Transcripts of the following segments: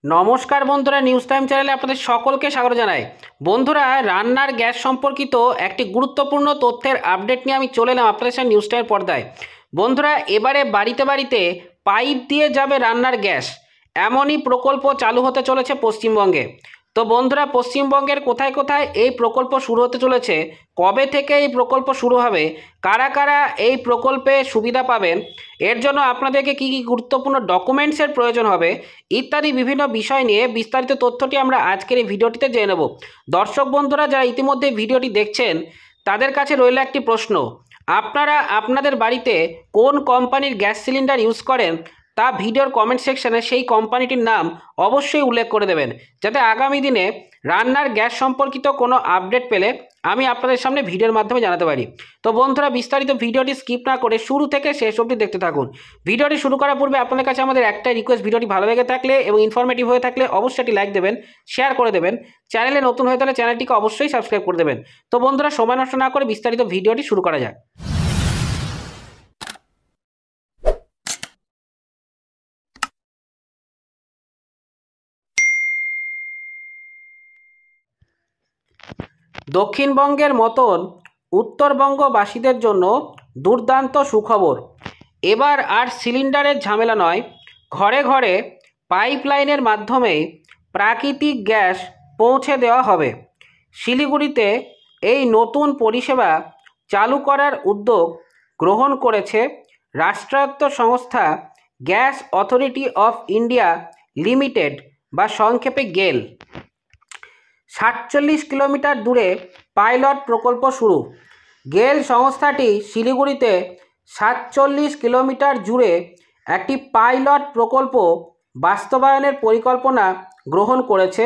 নমস্কার বন্ধুরা, news time চ্যানেলে আপনাদের সকলকে স্বাগত জানাই। বন্ধুরা, রান্নার গ্যাস সম্পর্কিত একটি গুরুত্বপূর্ণ তথ্যের আপডেট নিয়ে আমি চলে এলাম আপনাদের সাথে নিউজ টাইমের পর্দায়। বন্ধুরা, এবারে বাড়িতে বাড়িতে পাইপ দিয়ে যাবে রান্নার গ্যাস, এমনই প্রকল্প চালু হতে চলেছে পশ্চিমবঙ্গে। তো বন্ধুরা, পশ্চিমবঙ্গের কোথায় কোথায় এই প্রকল্প শুরু হতে চলেছে, কবে থেকে এই প্রকল্প শুরু হবে, কারা কারা এই প্রকল্পে সুবিধা পাবেন, এর জন্য আপনাদেরকে কী কী গুরুত্বপূর্ণ ডকুমেন্টসের প্রয়োজন হবে ইত্যাদি বিভিন্ন বিষয় নিয়ে বিস্তারিত তথ্যটি আমরা আজকের এই ভিডিওটিতে জেনে নেব। দর্শক বন্ধুরা, যারা ইতিমধ্যে ভিডিওটি দেখছেন তাদের কাছে রইল একটি প্রশ্ন, আপনারা আপনাদের বাড়িতে কোন কোম্পানির গ্যাস সিলিন্ডার ইউজ করেন তা ভিডিওর কমেন্ট সেকশনে সেই কোম্পানিটির নাম অবশ্যই উল্লেখ করে দেবেন, যাতে আগামী দিনে রান্নার গ্যাস সম্পর্কিত কোনো আপডেট পেলে আমি আপনাদের সামনে ভিডিওর মাধ্যমে জানাতে পারি। তো বন্ধুরা, বিস্তারিত ভিডিওটি স্কিপ না করে শুরু থেকে শেষ অবধি দেখতে থাকুন। ভিডিওটি শুরু করার পূর্বে আপনাদের কাছে আমাদের একটাই রিকোয়েস্ট, ভিডিওটি ভালো লেগে থাকলে এবং ইনফরমেটিভ হয়ে থাকলে অবশ্যই একটি লাইক দেবেন, শেয়ার করে দেবেন, চ্যানেলে নতুন হয়ে থাকলে চ্যানেলটিকে অবশ্যই সাবস্ক্রাইব করে দেবেন। তো বন্ধুরা, সময় নষ্ট না করে বিস্তারিত ভিডিওটি শুরু করা যাক। দক্ষিণবঙ্গের মতন উত্তরবঙ্গবাসীদের জন্য দুর্দান্ত সুখবর। এবার আর সিলিন্ডারের ঝামেলা নয়, ঘরে ঘরে পাইপলাইনের মাধ্যমে প্রাকৃতিক গ্যাস পৌঁছে দেওয়া হবে। শিলিগুড়িতে এই নতুন পরিষেবা চালু করার উদ্যোগ গ্রহণ করেছে রাষ্ট্রায়ত্ত সংস্থা gas authority of India limited বা সংক্ষেপে গেল। ৪৭ কিলোমিটার দূরে পাইলট প্রকল্প শুরু। গেল সংস্থাটি শিলিগুড়িতে ৪৭ কিলোমিটার জুড়ে একটি পাইলট প্রকল্প বাস্তবায়নের পরিকল্পনা গ্রহণ করেছে।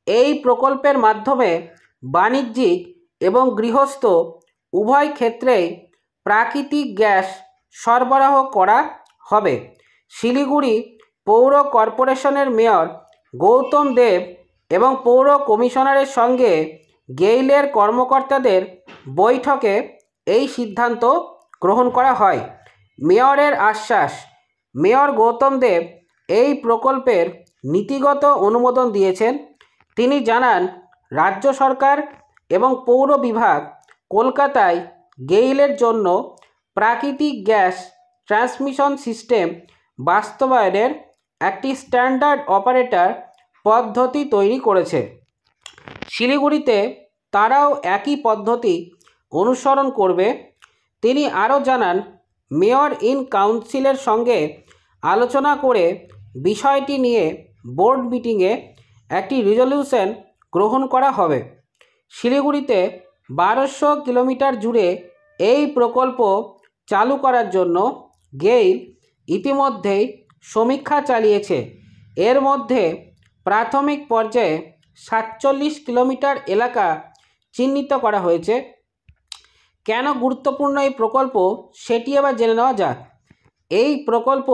এই প্রকল্পের মাধ্যমে বাণিজ্যিক এবং গৃহস্থ উভয় ক্ষেত্রেই প্রাকৃতিক গ্যাস সরবরাহ করা হবে। শিলিগুড়ি পৌর কর্পোরেশনের মেয়র গৌতম দেব এবং পৌর কমিশনারের সঙ্গে গেইলের কর্মকর্তাদের বৈঠকে এই সিদ্ধান্ত গ্রহণ করা হয়। মেয়রের আশ্বাস, মেয়র গৌতম দেব এই প্রকল্পের নীতিগত অনুমোদন দিয়েছেন। তিনি জানান, রাজ্য সরকার এবং পৌর বিভাগ কলকাতায় গেইলের জন্য প্রাকৃতিক গ্যাস ট্রান্সমিশন সিস্টেম বাস্তবায়নের একটি স্ট্যান্ডার্ড অপারেটর পদ্ধতি তৈরি করেছে। শিলিগুড়িতে তারাও একই পদ্ধতি অনুসরণ করবে। তিনি আরও জানান, মেয়র ইন কাউন্সিলের সঙ্গে আলোচনা করে বিষয়টি নিয়ে বোর্ড মিটিংয়ে একটি রেজলিউশন গ্রহণ করা হবে। শিলিগুড়িতে ১২০০ কিলোমিটার জুড়ে এই প্রকল্প চালু করার জন্য গেইল ইতিমধ্যেই সমীক্ষা চালিয়েছে। এর মধ্যে প্রাথমিক পর্যায়ে ৪৭ কিলোমিটার এলাকা চিহ্নিত করা হয়েছে। কেন গুরুত্বপূর্ণ এই প্রকল্প সেটি এবার জেনে নেওয়া যাক। এই প্রকল্প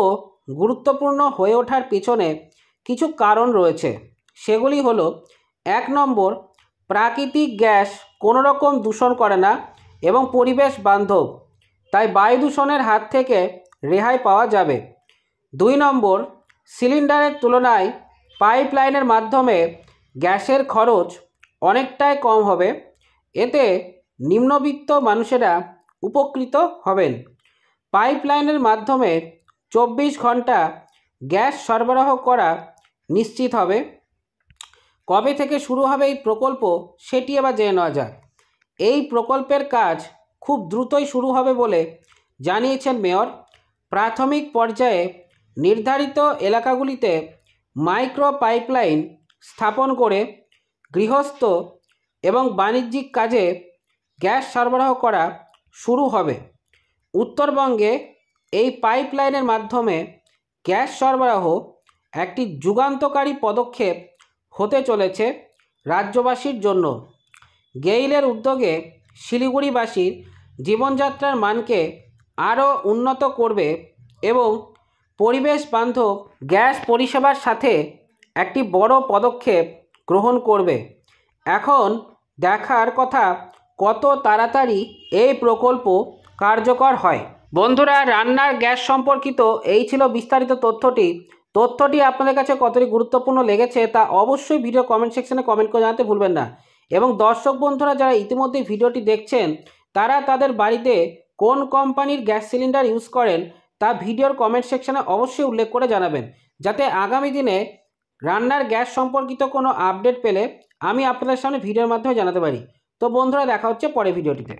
গুরুত্বপূর্ণ হয়ে ওঠার পিছনে কিছু কারণ রয়েছে। সেগুলি হলো, ১ নম্বর, প্রাকৃতিক গ্যাস কোনো রকম দূষণ করে না এবং পরিবেশ বান্ধব, তাই বায়ু দূষণের হাত থেকে রেহাই পাওয়া যাবে। ২ নম্বর, সিলিন্ডারের তুলনায় পাইপলাইনের মাধ্যমে গ্যাসের খরচ অনেকটাই কম হবে। এতে নিম্নবিত্ত মানুষেরা উপকৃত হবেন। পাইপলাইনের মাধ্যমে ২৪ ঘন্টা গ্যাস সরবরাহ করা নিশ্চিত হবে। কবে থেকে শুরু হবে এই প্রকল্প সেটি এবার জেনে নেওয়া যাক। এই প্রকল্পের কাজ খুব দ্রুতই শুরু হবে বলে জানিয়েছেন মেয়র। প্রাথমিক পর্যায়ে নির্ধারিত এলাকাগুলিতে মাইক্রো পাইপলাইন স্থাপন করে গৃহস্থ এবং বাণিজ্যিক কাজে গ্যাস সরবরাহ করা শুরু হবে। উত্তরবঙ্গে এই পাইপলাইনের মাধ্যমে গ্যাস সরবরাহ একটি যুগান্তকারী পদক্ষেপ হতে চলেছে রাজ্যবাসীর জন্য। গেইলের উদ্যোগে শিলিগুড়িবাসীর জীবনযাত্রার মানকে আরও উন্নত করবে এবং পরিবেশ বান্ধব গ্যাস পরিষেবার সাথে একটি বড় পদক্ষেপ গ্রহণ করবে। এখন দেখার কথা কত তাড়াতাড়ি এই প্রকল্প কার্যকর হয়। বন্ধুরা, রান্নার গ্যাস সম্পর্কিত এই ছিল বিস্তারিত তথ্যটি। তথ্যটি আপনাদের কাছে কতটি গুরুত্বপূর্ণ লেগেছে তা অবশ্যই ভিডিও কমেন্ট সেকশনে কমেন্ট করে জানাতে ভুলবেন না। এবং দর্শক বন্ধুরা যারা ইতিমধ্যে ভিডিওটি দেখছেন তারা তাদের বাড়িতে কোন কোম্পানির গ্যাস সিলিন্ডার ইউজ করেন তা ভিডিওর কমেন্ট সেকশনে অবশ্যই উল্লেখ করে জানাবেন, যাতে আগামী দিনে রান্নার গ্যাস সম্পর্কিত কোনো আপডেট পেলে আমি আপনাদের সামনে ভিডিওর মাধ্যমে জানাতে পারি। তো বন্ধুরা, দেখা হচ্ছে পরের ভিডিওটিতে।